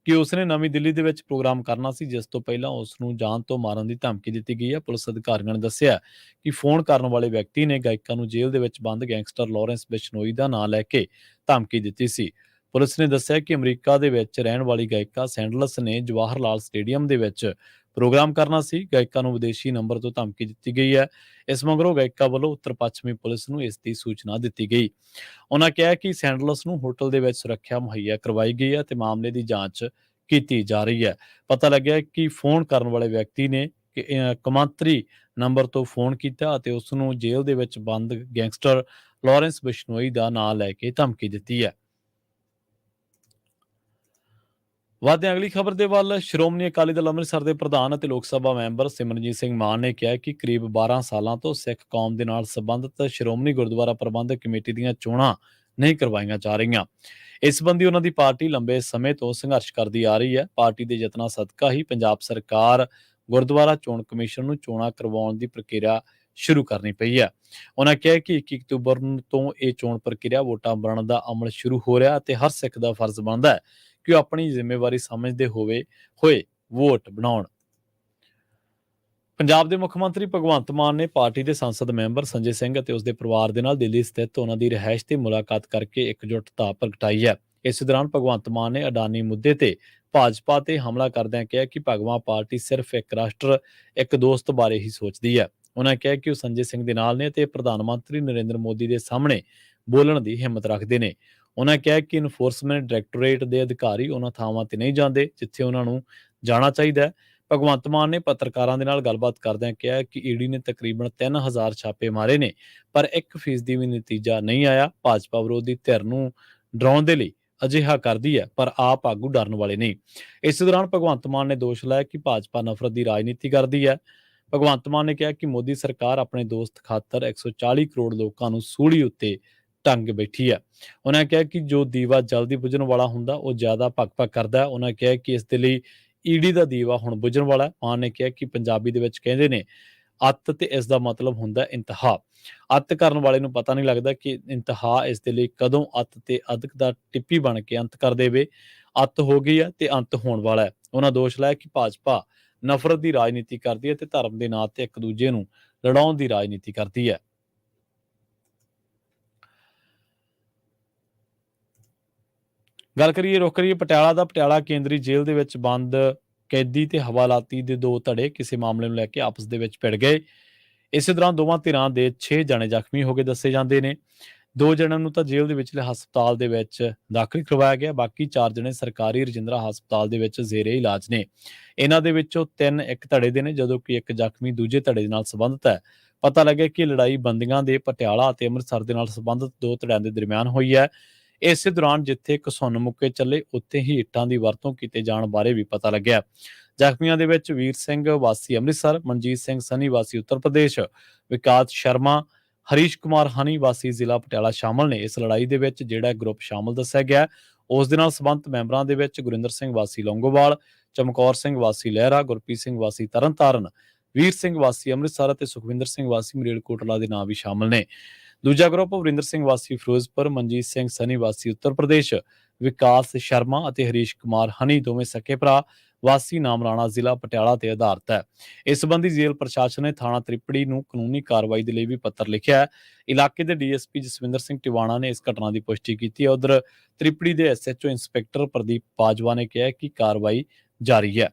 ਕਿ ਉਸਨੇ ਨਵੀਂ ਦਿੱਲੀ ਦੇ ਵਿੱਚ ਪ੍ਰੋਗਰਾਮ ਕਰਨਾ ਸੀ, ਜਿਸ ਤੋਂ ਪਹਿਲਾਂ ਉਸ ਨੂੰ ਜਾਨ ਤੋਂ ਮਾਰਨ ਦੀ ਧਮਕੀ ਦਿੱਤੀ ਗਈ ਹੈ। ਪੁਲਿਸ ਅਧਿਕਾਰੀਆਂ ਨੇ ਦੱਸਿਆ ਕਿ ਫੋਨ ਕਰਨ ਵਾਲੇ ਵਿਅਕਤੀ ਨੇ ਗਾਇਕਾ ਨੂੰ ਜੇਲ੍ਹ ਦੇ ਵਿੱਚ ਬੰਦ ਗੈਂਗਸਟਰ ਲਾਰੈਂਸ ਬਿਸ਼ਨੋਈ ਦਾ ਨਾਂ ਲੈ ਕੇ ਧਮਕੀ ਦਿੱਤੀ ਸੀ। ਪੁਲਿਸ ਨੇ ਦੱਸਿਆ ਕਿ ਅਮਰੀਕਾ ਦੇ ਵਿੱਚ ਰਹਿਣ ਵਾਲੀ ਗਾਇਕਾ ਸੈਂਡਲਸ ਨੇ ਜਵਾਹਰ ਲਾਲ ਸਟੇਡੀਅਮ ਦੇ ਵਿੱਚ ਪ੍ਰੋਗਰਾਮ ਕਰਨਾ ਸੀ। ਗਾਇਕਾ ਨੂੰ ਵਿਦੇਸ਼ੀ ਨੰਬਰ ਤੋਂ ਧਮਕੀ ਦਿੱਤੀ ਗਈ ਹੈ। ਇਸ ਮਗਰੋਂ ਗਾਇਕਾ ਵੱਲੋਂ ਉੱਤਰ ਪੱਛਮੀ ਪੁਲਿਸ ਨੂੰ ਇਸ ਦੀ ਸੂਚਨਾ ਦਿੱਤੀ ਗਈ। ਉਹਨਾਂ ਕਿਹਾ ਕਿ ਸੈਂਡਲਸ ਨੂੰ ਹੋਟਲ ਦੇ ਵਿੱਚ ਸੁਰੱਖਿਆ ਮੁਹੱਈਆ ਕਰਵਾਈ ਗਈ ਹੈ ਤੇ ਮਾਮਲੇ ਦੀ ਜਾਂਚ ਕੀਤੀ ਜਾ ਰਹੀ ਹੈ। ਪਤਾ ਲੱਗਿਆ ਕਿ ਫੋਨ ਕਰਨ ਵਾਲੇ ਵਿਅਕਤੀ ਨੇ ਕੌਮਾਂਤਰੀ ਨੰਬਰ ਤੋਂ ਫੋਨ ਕੀਤਾ ਅਤੇ ਉਸ ਨੂੰ ਜੇਲ੍ਹ ਦੇ ਵਿੱਚ ਬੰਦ ਗੈਂਗਸਟਰ ਲਾਰੈਂਸ ਬਿਸ਼ਨੋਈ ਦਾ ਨਾਂ ਲੈ ਕੇ ਧਮਕੀ ਦਿੱਤੀ ਹੈ। ਵਧਦੇ ਹਾਂ ਅਗਲੀ ਖਬਰ ਦੇ ਵੱਲ। ਸ਼੍ਰੋਮਣੀ ਅਕਾਲੀ ਦਲ ਅੰਮ੍ਰਿਤਸਰ ਦੇ ਪ੍ਰਧਾਨ ਅਤੇ ਲੋਕ ਸਭਾ ਮੈਂਬਰ ਸਿਮਰਨਜੀਤ ਸਿੰਘ ਮਾਨ ਨੇ ਕਿਹਾ ਕਿ ਕਰੀਬ 12 ਸਾਲਾਂ ਤੋਂ ਸਿੱਖ ਕੌਮ ਦੇ ਨਾਲ ਸੰਬੰਧਿਤ ਸ਼੍ਰੋਮਣੀ ਗੁਰਦੁਆਰਾ ਪ੍ਰਬੰਧਕ ਕਮੇਟੀ ਦੀਆਂ ਚੋਣਾਂ ਨਹੀਂ ਕਰਵਾਈਆਂ ਜਾ ਰਹੀਆਂ। ਇਸ ਸੰਬੰਧੀ ਉਹਨਾਂ ਦੀ ਪਾਰਟੀ ਲੰਬੇ ਸਮੇਂ ਤੋਂ ਸੰਘਰਸ਼ ਕਰਦੀ ਆ ਰਹੀ ਹੈ। ਪਾਰਟੀ ਦੇ ਯਤਨਾਂ ਸਦਕਾ ਹੀ ਪੰਜਾਬ ਸਰਕਾਰ ਗੁਰਦੁਆਰਾ ਚੋਣ ਕਮਿਸ਼ਨ ਨੂੰ ਚੋਣਾਂ ਕਰਵਾਉਣ ਦੀ ਪ੍ਰਕਿਰਿਆ ਸ਼ੁਰੂ ਕਰਨੀ ਪਈ ਹੈ। ਉਹਨਾਂ ਕਿਹਾ ਕਿ 21 ਅਕਤੂਬਰ ਤੋਂ ਇਹ ਚੋਣ ਪ੍ਰਕਿਰਿਆ ਵੋਟਾਂ ਬਣਨ ਦਾ ਅਮਲ ਸ਼ੁਰੂ ਹੋ ਰਿਹਾ ਅਤੇ ਹਰ ਸਿੱਖ ਦਾ ਫਰਜ਼ ਬਣਦਾ ਹੈ ਕਿ ਉਹ ਆਪਣੀ ਜ਼ਿੰਮੇਵਾਰੀ ਸਮਝਦੇ ਹੋਏ ਵੋਟ ਬਣਾਉਣ। ਪੰਜਾਬ ਦੇ ਮੁੱਖ ਮੰਤਰੀ ਭਗਵੰਤ ਮਾਨ ਨੇ ਪਾਰਟੀ ਦੇ ਸੰਸਦ ਮੈਂਬਰ ਸੰਜੇ ਸਿੰਘ ਅਤੇ ਉਸਦੇ ਪਰਿਵਾਰ ਦੇ ਨਾਲ ਦਿੱਲੀ ਸਥਿਤ ਉਹਨਾਂ ਦੀ ਰਿਹਾਇਸ਼ ਤੇ ਮੁਲਾਕਾਤ ਕਰਕੇ ਇਕਜੁੱਟਤਾ ਪ੍ਰਗਟਾਈ ਹੈ। ਇਸ ਦੌਰਾਨ ਭਗਵੰਤ ਮਾਨ ਨੇ ਅਡਾਨੀ ਮੁੱਦੇ ਤੇ ਭਾਜਪਾ ਤੇ ਹਮਲਾ ਕਰਦਿਆਂ ਕਿਹਾ ਕਿ ਭਗਵਾਂ ਪਾਰਟੀ ਸਿਰਫ ਇੱਕ ਰਾਸ਼ਟਰ ਇੱਕ ਦੋਸਤ ਬਾਰੇ ਹੀ ਸੋਚਦੀ ਹੈ। ਉਹਨਾਂ ਕਿਹਾ ਕਿ ਉਹ ਸੰਜੇ ਸਿੰਘ ਦੇ ਨਾਲ ਨੇ ਤੇ ਪ੍ਰਧਾਨ ਮੰਤਰੀ ਨਰਿੰਦਰ ਮੋਦੀ ਦੇ ਸਾਹਮਣੇ ਬੋਲਣ ਦੀ ਹਿੰਮਤ ਰੱਖਦੇ ਨੇ। ਉਹਨਾਂ ਕਿਹਾ ਕਿ ਇਨਫੋਰਸਮੈਂਟ ਡਾਇਰੈਕਟੋਰੇਟ ਦੇ ਅਧਿਕਾਰੀ ਉਹਨਾਂ ਥਾਵਾਂ ਤੇ ਨਹੀਂ ਜਾਂਦੇ ਜਿੱਥੇ ਉਹਨਾਂ ਨੂੰ ਜਾਣਾ ਚਾਹੀਦਾ ਹੈ। ਭਗਵੰਤ ਮਾਨ ਨੇ ਪੱਤਰਕਾਰਾਂ ਦੇ ਨਾਲ ਗੱਲਬਾਤ ਕਰਦਿਆਂ ਕਿਹਾ ਕਿ ਈਡੀ ਨੇ ਤਕਰੀਬਨ 3000 ਛਾਪੇ ਮਾਰੇ ਨੇ ਪਰ 1% ਵੀ ਨਤੀਜਾ ਨਹੀਂ ਆਇਆ। ਭਾਜਪਾ ਵਿਰੋਧੀ ਧਿਰ ਨੂੰ ਡਰਾਉਣ ਦੇ ਲਈ ਅਜਿਹਾ ਕਰਦੀ ਹੈ ਪਰ ਆਪ ਆਗੂ ਡਰਨ ਵਾਲੇ ਨਹੀਂ। ਇਸ ਦੌਰਾਨ ਭਗਵੰਤ ਮਾਨ ਨੇ ਦੋਸ਼ ਲਾਇਆ ਕਿ ਭਾਜਪਾ ਨਫ਼ਰਤ ਦੀ ਰਾਜਨੀਤੀ ਕਰਦੀ ਹੈ। ਭਗਵੰਤ ਮਾਨ ਨੇ ਕਿਹਾ ਕਿ ਮੋਦੀ ਸਰਕਾਰ ਆਪਣੇ ਦੋਸਤ ਖਾਤਰ 140 ਕਰੋੜ ਲੋਕਾਂ ਨੂੰ ਸੂਲੀ ਉੱਤੇ ਟੰਗ ਬੈਠੀ ਹੈ। ਉਹਨਾਂ ਕਿਹਾ ਕਿ ਜੋ ਦੀਵਾ ਜਲਦੀ ਬੁਝਣ ਵਾਲਾ ਹੁੰਦਾ ਉਹ ਜ਼ਿਆਦਾ ਭੱਕ-ਭੱਕ ਕਰਦਾ ਹੈ। ਉਹਨਾਂ ਕਿਹਾ ਕਿ ਇਸ ਦੇ ਲਈ ਈਡੀ ਦਾ ਦੀਵਾ ਹੁਣ ਬੁਝਣ ਵਾਲਾ ਹੈ। ਮਾਨ ਨੇ ਕਿਹਾ ਕਿ ਪੰਜਾਬੀ ਦੇ ਵਿੱਚ ਕਹਿੰਦੇ ਨੇ ਅੱਤ ਤੇ ਇਸ ਦਾ ਮਤਲਬ ਹੁੰਦਾ ਇੰਤਹਾ। ਅੱਤ ਕਰਨ ਵਾਲੇ ਨੂੰ ਪਤਾ ਨਹੀਂ ਲੱਗਦਾ ਕਿ ਇੰਤਹਾ ਇਸ ਦੇ ਲਈ ਕਦੋਂ ਅੱਤ ਤੇ ਅਦਕ ਦਾ ਟਿੱਪੀ ਬਣ ਕੇ ਅੰਤ ਕਰ ਦੇਵੇ। ਅੱਤ ਹੋ ਗਈ ਹੈ ਤੇ ਅੰਤ ਹੋਣ ਵਾਲਾ ਹੈ। ਉਹਨਾਂ ਦੋਸ਼ ਲਾਇਆ ਕਿ ਭਾਜਪਾ ਨਫ਼ਰਤ ਦੀ ਰਾਜਨੀਤੀ ਕਰਦੀ ਹੈ ਤੇ ਧਰਮ ਦੇ ਨਾਂ ਤੇ ਇੱਕ ਦੂਜੇ ਨੂੰ ਲੜਾਉਣ ਦੀ ਰਾਜਨੀਤੀ ਕਰਦੀ ਹੈ। ਗੱਲ ਕਰੀਏ ਰੁੱਖ ਕਰੀਏ ਪਟਿਆਲਾ ਦਾ। ਪਟਿਆਲਾ ਕੇਂਦਰੀ ਜੇਲ੍ਹ ਦੇ ਵਿੱਚ ਬੰਦ ਕੈਦੀ ਤੇ ਹਵਾਲਾਤੀ ਦੇ ਦੋ ਧੜੇ ਕਿਸੇ ਮਾਮਲੇ ਨੂੰ ਲੈ ਕੇ ਆਪਸ ਦੇ ਵਿੱਚ ਭਿੜ ਗਏ। ਇਸੇ ਦੌਰਾਨ ਦੋਵਾਂ ਧਿਰਾਂ ਦੇ 6 ਜਣੇ ਜ਼ਖਮੀ ਹੋ ਗਏ ਦੱਸੇ ਜਾਂਦੇ ਨੇ। 2 ਜਣਿਆਂ ਨੂੰ ਤਾਂ ਜੇਲ੍ਹ ਦੇ ਵਿਚਲੇ ਹਸਪਤਾਲ ਦੇ ਵਿੱਚ ਦਾਖਲ ਕਰਵਾਇਆ ਗਿਆ। ਬਾਕੀ 4 ਜਣੇ ਸਰਕਾਰੀ ਰਜਿੰਦਰਾ ਹਸਪਤਾਲ ਦੇ ਵਿੱਚ ਜ਼ੇਰੇ ਇਲਾਜ ਨੇ। ਇਹਨਾਂ ਦੇ ਵਿੱਚੋਂ 3 ਇੱਕ ਧੜੇ ਦੇ ਨੇ ਜਦੋਂ ਕਿ ਇੱਕ ਜ਼ਖਮੀ ਦੂਜੇ ਧੜੇ ਦੇ ਨਾਲ ਸੰਬੰਧਿਤ ਹੈ। ਪਤਾ ਲੱਗਿਆ ਕਿ ਲੜਾਈ ਬੰਦੀਆਂ ਦੇ ਪਟਿਆਲਾ ਅਤੇ ਅੰਮ੍ਰਿਤਸਰ ਦੇ ਨਾਲ ਸੰਬੰਧਿਤ ਦੋ ਧੜਿਆਂ ਦੇ ਦਰਮਿਆਨ ਹੋਈ ਹੈ। ਇਸੇ ਦੌਰਾਨ ਜਿੱਥੇ ਘਸੁੰਨ ਮੁੱਕੇ ਚੱਲੇ ਉੱਥੇ ਹੀ ਇੱਟਾਂ ਦੀ ਵਰਤੋਂ ਕੀਤੇ ਜਾਣ ਬਾਰੇ ਵੀ ਪਤਾ ਲੱਗਿਆ। ਜ਼ਖਮੀਆਂ ਦੇ ਵਿੱਚ ਵੀਰ ਸਿੰਘ ਵਾਸੀ ਅੰਮ੍ਰਿਤਸਰ, ਮਨਜੀਤ ਸਿੰਘ ਸਨੀ ਵਾਸੀ ਉੱਤਰ ਪ੍ਰਦੇਸ਼, ਵਿਕਾਸ ਸ਼ਰਮਾ, ਹਰੀਸ਼ ਕੁਮਾਰ ਹਨੀ ਵਾਸੀ ਜ਼ਿਲ੍ਹਾ ਪਟਿਆਲਾ ਸ਼ਾਮਲ ਨੇ। ਇਸ ਲੜਾਈ ਦੇ ਵਿੱਚ ਜਿਹੜਾ ਗਰੁੱਪ ਸ਼ਾਮਲ ਦੱਸਿਆ ਗਿਆ ਉਸ ਦੇ ਨਾਲ ਸੰਬੰਧਿਤ ਮੈਂਬਰਾਂ ਦੇ ਵਿੱਚ ਗੁਰਿੰਦਰ ਸਿੰਘ ਵਾਸੀ ਲੌਂਗੋਵਾਲ, ਚਮਕੌਰ ਸਿੰਘ ਵਾਸੀ ਲਹਿਰਾ, ਗੁਰਪ੍ਰੀਤ ਸਿੰਘ ਵਾਸੀ ਤਰਨਤਾਰਨ, ਵੀਰ ਸਿੰਘ ਵਾਸੀ ਅੰਮ੍ਰਿਤਸਰ ਅਤੇ ਸੁਖਵਿੰਦਰ ਸਿੰਘ ਵਾਸੀ ਮਰੇਲਕੋਟਲਾ ਦੇ ਨਾਂ ਵੀ ਸ਼ਾਮਲ ਨੇ। ਦੂਜਾ ਗਰੁੱਪ ਵਰਿੰਦਰ ਸਿੰਘ ਵਾਸੀ ਫਿਰੋਜ਼ਪੁਰ, ਮਨਜੀਤ ਸਿੰਘ ਸਨੀ ਵਾਸੀ ਉੱਤਰ ਪ੍ਰਦੇਸ਼, ਵਿਕਾਸ ਸ਼ਰਮਾ ਅਤੇ ਹਰੀਸ਼ ਕੁਮਾਰ ਹਨੀ ਦੋਵੇਂ ਸਕੇ ਭਰਾ ਵਾਸੀ ਨਾਮਰਾਣਾ ਜ਼ਿਲ੍ਹਾ ਪਟਿਆਲਾ ਤੇ ਆਧਾਰਿਤ ਹੈ। ਇਸ ਸੰਬੰਧੀ ਜੇਲ੍ਹ ਪ੍ਰਸ਼ਾਸਨ ਨੇ ਥਾਣਾ ਤ੍ਰਿਪੜੀ ਨੂੰ ਕਾਨੂੰਨੀ ਕਾਰਵਾਈ ਦੇ ਲਈ ਵੀ ਪੱਤਰ ਲਿਖਿਆ ਹੈ। ਇਲਾਕੇ ਦੇ ਡੀਐਸਪੀ ਜਸਵਿੰਦਰ ਸਿੰਘ ਟਿਵਾਣਾ ਨੇ ਇਸ ਘਟਨਾ ਦੀ ਪੁਸ਼ਟੀ ਕੀਤੀ ਹੈ। ਉਧਰ ਤ੍ਰਿਪੜੀ ਦੇ ਐਸਐਚਓ ਇੰਸਪੈਕਟਰ ਪ੍ਰਦੀਪ ਬਾਜਵਾ ਨੇ ਕਿਹਾ ਕਿ ਕਾਰਵਾਈ ਜਾਰੀ ਹੈ।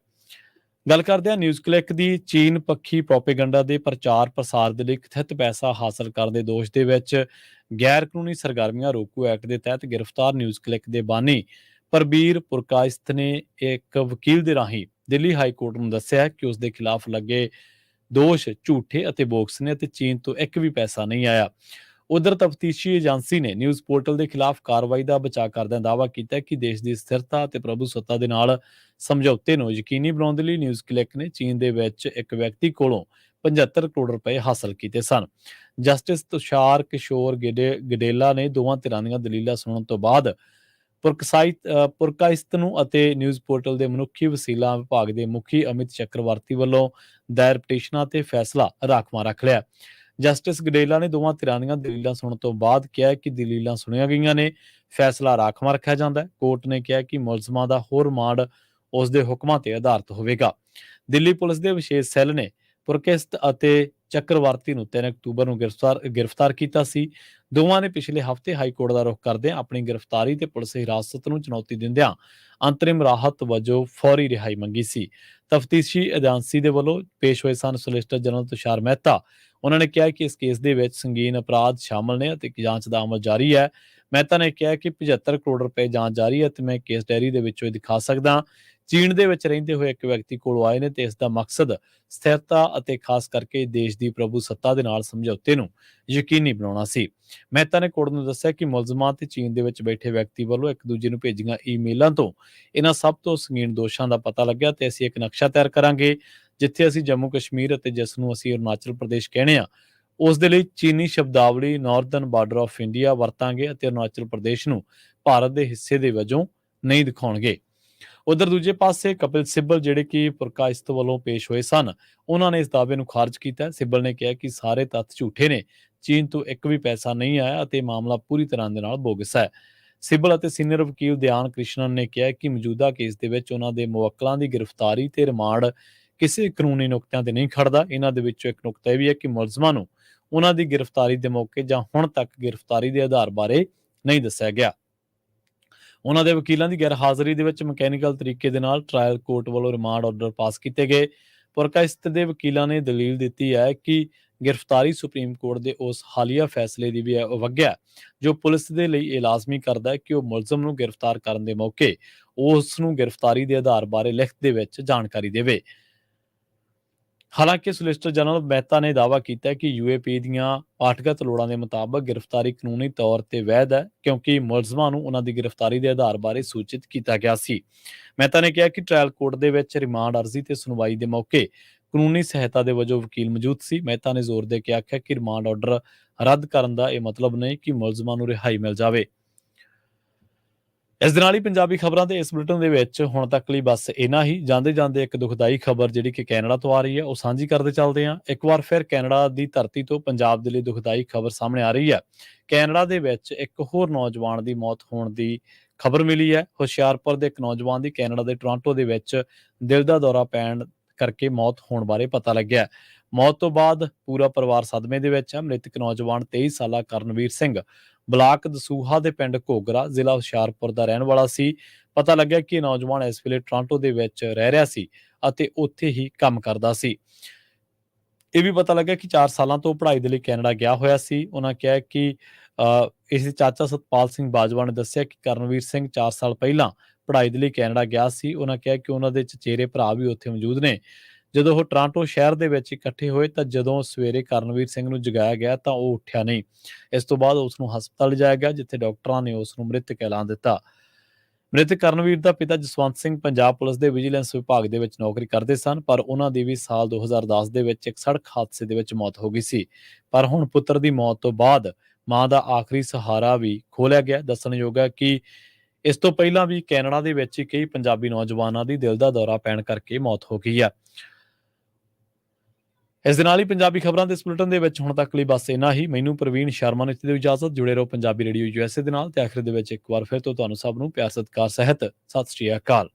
ਗੱਲ ਕਰਦੇ ਹਾਂ ਨਿਊਜ਼ ਕਲਿੱਕ ਦੀ। ਚੀਨ ਪੱਖੀ ਪ੍ਰੋਪੇਗੈਂਡਾ ਦੇ ਪ੍ਰਚਾਰ ਪ੍ਰਸਾਰ ਦੇ ਲਈ ਕਥਿਤ ਪੈਸਾ ਹਾਸਲ ਕਰਨ ਦੇ ਦੋਸ਼ ਦੇ ਵਿੱਚ ਗੈਰ ਕਾਨੂੰਨੀ ਸਰਗਰਮੀਆਂ ਰੋਕੂ ਐਕਟ ਦੇ ਤਹਿਤ ਗ੍ਰਿਫਤਾਰ ਨਿਊਜ਼ ਕਲਿੱਕ ਦੇ ਬਾਨੀ ਪ੍ਰਬੀਰ ਪੁਰਕਾਇਸਤ ਨੇ ਇੱਕ ਵਕੀਲ ਦੇ ਰਾਹੀਂ ਦਿੱਲੀ ਹਾਈ ਕੋਰਟ ਨੂੰ ਦੱਸਿਆ ਕਿ ਉਸ ਦੇ ਖਿਲਾਫ ਲੱਗੇ ਦੋਸ਼ ਝੂਠੇ ਅਤੇ ਬੋਗਸ ਨੇ ਅਤੇ ਚੀਨ ਤੋਂ ਇੱਕ ਵੀ ਪੈਸਾ ਨਹੀਂ ਆਇਆ। ਉਧਰ ਤਫਤੀਸ਼ੀ ਏਜੰਸੀ ਨੇ ਨਿਊਜ਼ ਪੋਰਟਲ ਦੇ ਖਿਲਾਫ ਕਾਰਵਾਈ ਦਾ ਬਚਾਅ ਕਰਦਿਆਂ ਦਾਅਵਾ ਕੀਤਾ ਕਿ ਦੇਸ਼ ਦੀ ਸਥਿਰਤਾ ਅਤੇ ਪ੍ਰਭੂਸੱਤਾ ਦੇ ਨਾਲ ਸਮਝੌਤੇ ਨੂੰ ਯਕੀਨੀ ਬਣਾਉਣ ਦੇ ਲਈ ਨਿਊਜ਼ ਕਲਿੱਕ ਨੇ ਚੀਨ ਦੇ ਵਿੱਚ ਇੱਕ ਵਿਅਕਤੀ ਕੋਲੋਂ 75 ਕਰੋੜ ਰੁਪਏ ਹਾਸਲ ਕੀਤੇ ਸਨ। ਜਸਟਿਸ ਤੁਸ਼ਾਰ ਕਿਸ਼ੋਰ ਗਡੇਲਾ ਨੇ ਦੋਵਾਂ ਧਿਰਾਂ ਦੀਆਂ ਦਲੀਲਾਂ ਸੁਣਨ ਤੋਂ ਬਾਅਦ ਪੁਰਕਾਇਸਤ ਨੂੰ ਅਤੇ ਨਿਊਜ਼ ਪੋਰਟਲ ਦੇ ਮਨੁੱਖੀ ਵਸੀਲਾ ਵਿਭਾਗ ਦੇ ਮੁਖੀ ਅਮਿਤ ਚੱਕਰਵਰਤੀ ਵੱਲੋਂ ਦਾਇਰ ਪਟੀਸ਼ਨਾਂ ਤੇ ਫੈਸਲਾ ਰਾਖਵਾਂ ਰੱਖ ਲਿਆ। ਜਸਟਿਸ ਗਡੇਲਾ ਨੇ ਦੋਵਾਂ ਧਿਰਾਂ ਦੀਆਂ ਦਲੀਲਾਂ ਸੁਣਨ ਤੋਂ ਬਾਅਦ ਕਿਹਾ ਕਿ ਦਲੀਲਾਂ ਸੁਣੀਆਂ ਗਈਆਂ ਨੇ, ਫੈਸਲਾ ਰਾਖਵਾਂ ਰੱਖਿਆ ਜਾਂਦਾ ਹੈ। ਕੋਰਟ ਨੇ ਕਿਹਾ ਕਿ ਮੁਲਜ਼ਮਾਂ ਦਾ ਹੋਰ ਰਿਮਾਂਡ ਉਸ ਦੇ ਹੁਕਮਾਂ ਤੇ ਆਧਾਰਿਤ ਹੋਵੇਗਾ। ਦਿੱਲੀ ਪੁਲਿਸ ਦੇ ਵਿਸ਼ੇਸ਼ ਸੈੱਲ ਨੇ ਪੁਰਕਿਸਤ ਅਤੇ ਚੱਕਰਵਰਤੀ ਨੂੰ 3 ਅਕਤੂਬਰ ਨੂੰ ਗ੍ਰਿਫਤਾਰ ਕੀਤਾ ਸੀ। ਦੋਵਾਂ ਨੇ ਪਿਛਲੇ ਹਫ਼ਤੇ ਹਾਈ ਕੋਰਟ ਦਾ ਰੁਖ ਕਰਦਿਆਂ ਆਪਣੀ ਗ੍ਰਿਫਤਾਰੀ ਤੇ ਪੁਲਿਸ ਹਿਰਾਸਤ ਨੂੰ ਚੁਣੌਤੀ ਦਿੰਦਿਆਂ ਅੰਤਰਿਮ ਰਾਹਤ ਵਜੋਂ ਫੌਰੀ ਰਿਹਾਈ ਮੰਗੀ ਸੀ। ਤਫਤੀਸ਼ੀ ਏਜੰਸੀ ਦੇ ਵੱਲੋਂ ਪੇਸ਼ ਹੋਏ ਸਨ ਸੋਲਿਸਿਟਰ ਜਨਰਲ ਤੁਸ਼ਾਰ ਮਹਿਤਾ। ਉਹਨਾਂ ਨੇ ਕਿਹਾ ਕਿ ਇਸ ਕੇਸ ਦੇ ਵਿੱਚ ਸੰਗੀਨ ਅਪਰਾਧ ਸ਼ਾਮਲ ਨੇ ਅਤੇ ਜਾਂਚ ਦਾ ਅਮਲ ਜਾਰੀ ਹੈ। ਮਹਿਤਾ ਨੇ ਕਿਹਾ ਕਿ 75 ਕਰੋੜ ਰੁਪਏ ਜਾਂਚ ਜਾਰੀ ਹੈ ਤੇ ਮੈਂ ਕੇਸ ਡਾਇਰੀ ਦੇ ਵਿੱਚੋਂ ਇਹ ਦਿਖਾ ਸਕਦਾ। ਚੀਨ ਦੇ ਵਿੱਚ ਰਹਿੰਦੇ ਹੋਏ ਇੱਕ ਵਿਅਕਤੀ ਕੋਲ ਆਏ ਨੇ ਤੇ ਇਸ ਦਾ ਮਕਸਦ ਸਥਿਰਤਾ ਅਤੇ ਖਾਸ ਕਰਕੇ ਦੇਸ਼ ਦੀ ਪ੍ਰਭੂਸੱਤਾ ਦੇ ਨਾਲ ਸਮਝੌਤੇ ਨੂੰ ਯਕੀਨੀ ਬਣਾਉਣਾ ਸੀ। ਮਹਿਤਾ ਨੇ ਕੋਰਟ ਨੂੰ ਦੱਸਿਆ ਕਿ ਮੁਲਜ਼ਮਾਂ ਤੇ ਚੀਨ ਦੇ ਵਿੱਚ ਬੈਠੇ ਵਿਅਕਤੀ ਵੱਲੋਂ ਇੱਕ ਦੂਜੇ ਨੂੰ ਭੇਜੀਆਂ ਈਮੇਲਾਂ ਤੋਂ ਇਹਨਾਂ ਸਭ ਤੋਂ ਸੰਗੀਨ ਦੋਸ਼ਾਂ ਦਾ ਪਤਾ ਲੱਗਿਆ ਤੇ ਅਸੀਂ ਇੱਕ ਨਕਸ਼ਾ ਤਿਆਰ ਕਰਾਂਗੇ ਜਿੱਥੇ ਅਸੀਂ ਜੰਮੂ ਕਸ਼ਮੀਰ ਅਤੇ ਜਿਸ ਨੂੰ ਅਸੀਂ ਅਰੁਣਾਚਲ ਪ੍ਰਦੇਸ਼ ਕਹਿੰਦੇ ਆ ਉਸ ਦੇ ਲਈ ਚੀਨੀ ਸ਼ਬਦਾਵਲੀ ਨਾਰਥਰਨ ਬਾਰਡਰ ਆਫ ਇੰਡੀਆ ਵਰਤਾਂਗੇ ਅਤੇ ਅਰੁਣਾਚਲ ਪ੍ਰਦੇਸ਼ ਨੂੰ ਭਾਰਤ ਦੇ ਹਿੱਸੇ ਦੇ ਵਜੋਂ ਨਹੀਂ ਦਿਖਾਉਣਗੇ। ਉਧਰ ਦੂਜੇ ਪਾਸੇ ਕਪਿਲ ਸਿੱਬਲ ਜਿਹੜੇ ਕਿ ਪੁਰਕਾਇਸਤ ਵੱਲੋਂ ਪੇਸ਼ ਹੋਏ ਸਨ ਉਹਨਾਂ ਨੇ ਇਸ ਦਾਅਵੇ ਨੂੰ ਖਾਰਜ ਕੀਤਾ। ਸਿੱਬਲ ਨੇ ਕਿਹਾ ਕਿ ਸਾਰੇ ਤੱਥ ਝੂਠੇ ਨੇ, ਚੀਨ ਤੋਂ ਇੱਕ ਵੀ ਪੈਸਾ ਨਹੀਂ ਆਇਆ ਅਤੇ ਮਾਮਲਾ ਪੂਰੀ ਤਰ੍ਹਾਂ ਦੇ ਨਾਲ ਬੋਗਸ ਹੈ। ਸਿੱਬਲ ਅਤੇ ਸੀਨੀਅਰ ਵਕੀਲ ਦਿਆਨ ਕ੍ਰਿਸ਼ਨਨ ਨੇ ਕਿਹਾ ਕਿ ਮੌਜੂਦਾ ਕੇਸ ਦੇ ਵਿੱਚ ਉਹਨਾਂ ਦੇ ਮੁਵੱਕਲਾਂ ਦੀ ਗ੍ਰਿਫਤਾਰੀ ਤੇ ਰਿਮਾਂਡ ਕਿਸੇ ਕਾਨੂੰਨੀ ਨੁਕਤਿਆਂ ਤੇ ਨਹੀਂ ਖੜਦਾ। ਇਹਨਾਂ ਦੇ ਵਿੱਚੋਂ ਇੱਕ ਨੁਕਤਾ ਇਹ ਵੀ ਹੈ ਕਿ ਮੁਲਜ਼ਮਾਂ ਨੂੰ ਉਹਨਾਂ ਦੀ ਗ੍ਰਿਫਤਾਰੀ ਦੇ ਮੌਕੇ ਜਾਂ ਹੁਣ ਤੱਕ ਗ੍ਰਿਫਤਾਰੀ ਦੇ ਆਧਾਰ ਬਾਰੇ ਨਹੀਂ ਦੱਸਿਆ ਗਿਆ। ਉਹਨਾਂ ਦੇ ਵਕੀਲਾਂ ਦੀ ਗੈਰਹਾਜ਼ਰੀ ਦੇ ਵਿੱਚ ਮਕੈਨੀਕਲ ਤਰੀਕੇ ਦੇ ਨਾਲ ਟ੍ਰਾਇਲ ਕੋਰਟ ਵੱਲੋਂ ਰਿਮਾਂਡ ਆਰਡਰ ਪਾਸ ਕੀਤੇ ਗਏ। ਪੁਰਕਾਸ਼ਤ ਦੇ ਵਕੀਲਾਂ ਨੇ ਦਲੀਲ ਦਿੱਤੀ ਹੈ ਕਿ ਗ੍ਰਿਫਤਾਰੀ ਸੁਪਰੀਮ ਕੋਰਟ ਦੇ ਉਸ ਹਾਲੀਆ ਫੈਸਲੇ ਦੀ ਵੀ ਅਵਗਿਆ ਜੋ ਪੁਲਿਸ ਦੇ ਲਈ ਇਹ ਲਾਜ਼ਮੀ ਕਰਦਾ ਹੈ ਕਿ ਉਹ ਮੁਲਜ਼ਮ ਨੂੰ ਗ੍ਰਿਫਤਾਰ ਕਰਨ ਦੇ ਮੌਕੇ ਉਸ ਨੂੰ ਗ੍ਰਿਫਤਾਰੀ ਦੇ ਆਧਾਰ ਬਾਰੇ ਲਿਖਤ ਦੇ ਵਿੱਚ ਜਾਣਕਾਰੀ ਦੇਵੇ। ਹਾਲਾਂਕਿ ਸੋਲਿਸਿਟਰ ਜਨਰਲ ਮਹਿਤਾ ਨੇ ਦਾਅਵਾ ਕੀਤਾ ਹੈ ਕਿ ਯੂਏਪੀ ਦੀਆਂ ਪਾਠਗਤ ਲੋੜਾਂ ਦੇ ਮੁਤਾਬਕ ਗ੍ਰਿਫਤਾਰੀ ਕਾਨੂੰਨੀ ਤੌਰ ਤੇ ਵੈਧ ਹੈ ਕਿਉਂਕਿ ਮੁਲਜ਼ਮਾਂ ਨੂੰ ਉਹਨਾਂ ਦੀ ਗ੍ਰਿਫਤਾਰੀ ਦੇ ਆਧਾਰ ਬਾਰੇ ਸੂਚਿਤ ਕੀਤਾ ਗਿਆ ਸੀ। ਮਹਿਤਾ ਨੇ ਕਿਹਾ ਕਿ ਟ੍ਰਾਇਲ ਕੋਰਟ ਦੇ ਵਿੱਚ ਰਿਮਾਂਡ ਅਰਜ਼ੀ ਤੇ ਸੁਣਵਾਈ ਦੇ ਮੌਕੇ ਕਾਨੂੰਨੀ ਸਹਾਇਤਾ ਦੇ ਵਜੋਂ ਵਕੀਲ ਮੌਜੂਦ ਸੀ। ਮਹਿਤਾ ਨੇ ਜ਼ੋਰ ਦੇ ਕੇ ਆਖਿਆ ਕਿ ਰਿਮਾਂਡ ਆਰਡਰ ਰੱਦ ਕਰਨ ਦਾ ਇਹ ਮਤਲਬ ਨਹੀਂ ਕਿ ਮੁਲਜ਼ਮਾਂ ਨੂੰ ਰਿਹਾਈ ਮਿਲ ਜਾਵੇ। ਇਸ ਦੇ ਨਾਲ ਹੀ ਪੰਜਾਬੀ ਖਬਰਾਂ ਦੇ ਇਸ ਬੁਲੇਟਿਨ ਦੇ ਵਿੱਚ ਹੁਣ ਤੱਕ ਲਈ ਬਸ ਇੰਨਾ ਹੀ। ਜਾਂਦੇ ਜਾਂਦੇ ਇੱਕ ਦੁਖਦਾਈ ਖਬਰ ਜਿਹੜੀ ਕਿ ਕੈਨੇਡਾ ਤੋਂ ਆ ਰਹੀ ਹੈ ਉਹ ਸਾਂਝੀ ਕਰਦੇ ਚੱਲਦੇ ਹਾਂ। ਇੱਕ ਵਾਰ ਫਿਰ ਕੈਨੇਡਾ ਦੀ ਧਰਤੀ ਤੋਂ ਪੰਜਾਬ ਦੇ ਲਈ ਦੁਖਦਾਈ ਖਬਰ ਸਾਹਮਣੇ ਆ ਰਹੀ ਹੈ। ਕੈਨੇਡਾ ਦੇ ਵਿੱਚ ਇੱਕ ਹੋਰ ਨੌਜਵਾਨ ਦੀ ਮੌਤ ਹੋਣ ਦੀ ਖਬਰ ਮਿਲੀ ਹੈ। ਹੁਸ਼ਿਆਰਪੁਰ ਦੇ ਇੱਕ ਨੌਜਵਾਨ ਦੀ ਕੈਨੇਡਾ ਦੇ ਟੋਰਾਂਟੋ ਦੇ ਵਿੱਚ ਦਿਲ ਦਾ ਦੌਰਾ ਪੈਣ ਕਰਕੇ ਮੌਤ ਹੋਣ ਬਾਰੇ ਪਤਾ ਲੱਗਿਆ। ਮੌਤ ਤੋਂ ਬਾਅਦ ਪੂਰਾ ਪਰਿਵਾਰ ਸਦਮੇ ਦੇ ਵਿੱਚ ਹੈ। ਮ੍ਰਿਤਕ ਨੌਜਵਾਨ 23 ਸਾਲਾ ਕਰਨਵੀਰ ਸਿੰਘ ਬਲਾਕ ਦਸੂਹਾ ਦੇ ਪਿੰਡ ਘੋਗਰਾ ਜ਼ਿਲ੍ਹਾ ਹੁਸ਼ਿਆਰਪੁਰ ਦਾ ਰਹਿਣ ਵਾਲਾ ਸੀ। ਪਤਾ ਲੱਗਿਆ ਕਿ ਇਹ ਨੌਜਵਾਨ ਇਸ ਵੇਲੇ ਟੋਰਾਂਟੋ ਦੇ ਵਿੱਚ ਰਹਿ ਰਿਹਾ ਸੀ ਅਤੇ ਉੱਥੇ ਹੀ ਕੰਮ ਕਰਦਾ ਸੀ। ਇਹ ਵੀ ਪਤਾ ਲੱਗਿਆ ਕਿ 4 ਸਾਲਾਂ ਤੋਂ ਪੜ੍ਹਾਈ ਦੇ ਲਈ ਕੈਨੇਡਾ ਗਿਆ ਹੋਇਆ ਸੀ। ਉਹਨਾਂ ਕਿਹਾ ਕਿ ਇਸ ਦੇ ਚਾਚਾ ਸਤਪਾਲ ਸਿੰਘ ਬਾਜਵਾ ਨੇ ਦੱਸਿਆ ਕਿ ਕਰਨਵੀਰ ਸਿੰਘ 4 ਸਾਲ ਪਹਿਲਾਂ ਪੜ੍ਹਾਈ ਦੇ ਲਈ ਕੈਨੇਡਾ ਗਿਆ ਸੀ। ਉਹਨਾਂ ਕਿਹਾ ਕਿ ਉਹਨਾਂ ਦੇ ਚਚੇਰੇ ਭਰਾ ਵੀ ਉੱਥੇ ਮੌਜੂਦ ਨੇ। ਜਦੋਂ ਉਹ ਟੋਰਾਂਟੋ ਸ਼ਹਿਰ ਦੇ ਵਿੱਚ ਇਕੱਠੇ ਹੋਏ ਤਾਂ ਜਦੋਂ ਸਵੇਰੇ ਕਰਨਵੀਰ ਸਿੰਘ ਨੂੰ ਜਗਾਇਆ ਗਿਆ ਤਾਂ ਉਹ ਉੱਠਿਆ ਨਹੀਂ। ਇਸ ਤੋਂ ਬਾਅਦ ਉਸ ਨੂੰ ਹਸਪਤਾਲ ਲਿਜਾਇਆ ਗਿਆ ਜਿੱਥੇ ਡਾਕਟਰਾਂ ਨੇ ਉਸ ਨੂੰ ਮ੍ਰਿਤਕ ਐਲਾਨ ਦਿੱਤਾ। ਮ੍ਰਿਤਕ ਕਰਨਵੀਰ ਦਾ ਪਿਤਾ ਜਸਵੰਤ ਸਿੰਘ ਪੰਜਾਬ ਪੁਲਿਸ ਦੇ ਵਿਜੀਲੈਂਸ ਵਿਭਾਗ ਦੇ ਵਿੱਚ ਨੌਕਰੀ ਕਰਦੇ ਸਨ ਪਰ ਉਹਨਾਂ ਦੀ ਵੀ ਸਾਲ 2010 ਦੇ ਵਿੱਚ ਇੱਕ ਸੜਕ ਹਾਦਸੇ ਦੇ ਵਿੱਚ ਮੌਤ ਹੋ ਗਈ ਸੀ। ਪਰ ਹੁਣ ਪੁੱਤਰ ਦੀ ਮੌਤ ਤੋਂ ਬਾਅਦ ਮਾਂ ਦਾ ਆਖਰੀ ਸਹਾਰਾ ਵੀ ਖੋਹ ਲਿਆ ਗਿਆ। ਦੱਸਣਯੋਗ ਹੈ ਕਿ ਇਸ ਤੋਂ ਪਹਿਲਾਂ ਵੀ ਕੈਨੇਡਾ ਦੇ ਵਿੱਚ ਕਈ ਪੰਜਾਬੀ ਨੌਜਵਾਨਾਂ ਦੀ ਦਿਲ ਦਾ ਦੌਰਾ ਪੈਣ ਕਰਕੇ ਮੌਤ ਹੋ ਗਈ ਹੈ। ਇਸ ਦੇ ਨਾਲ ਹੀ ਪੰਜਾਬੀ ਖਬਰਾਂ ਦੇ ਇਸ ਬੁਲੇਟਿਨ ਦੇ ਵਿੱਚ ਹੁਣ ਤੱਕ ਲਈ ਬਸ ਇੰਨਾ ਹੀ। ਮੈਨੂੰ ਪ੍ਰਵੀਨ ਸ਼ਰਮਾ ਨੂੰ ਦਿਓ ਇਜਾਜ਼ਤ। ਜੁੜੇ ਰਹੋ ਪੰਜਾਬੀ ਰੇਡੀਓ USA ਦੇ ਨਾਲ ਤੇ ਆਖਿਰ ਦੇ ਵਿੱਚ ਇੱਕ ਵਾਰ ਫਿਰ ਤੋਂ ਤੁਹਾਨੂੰ ਸਭ ਨੂੰ ਪਿਆਰ ਸਤਿਕਾਰ ਸਹਿਤ ਸਤਿ ਸ਼੍ਰੀ ਅਕਾਲ।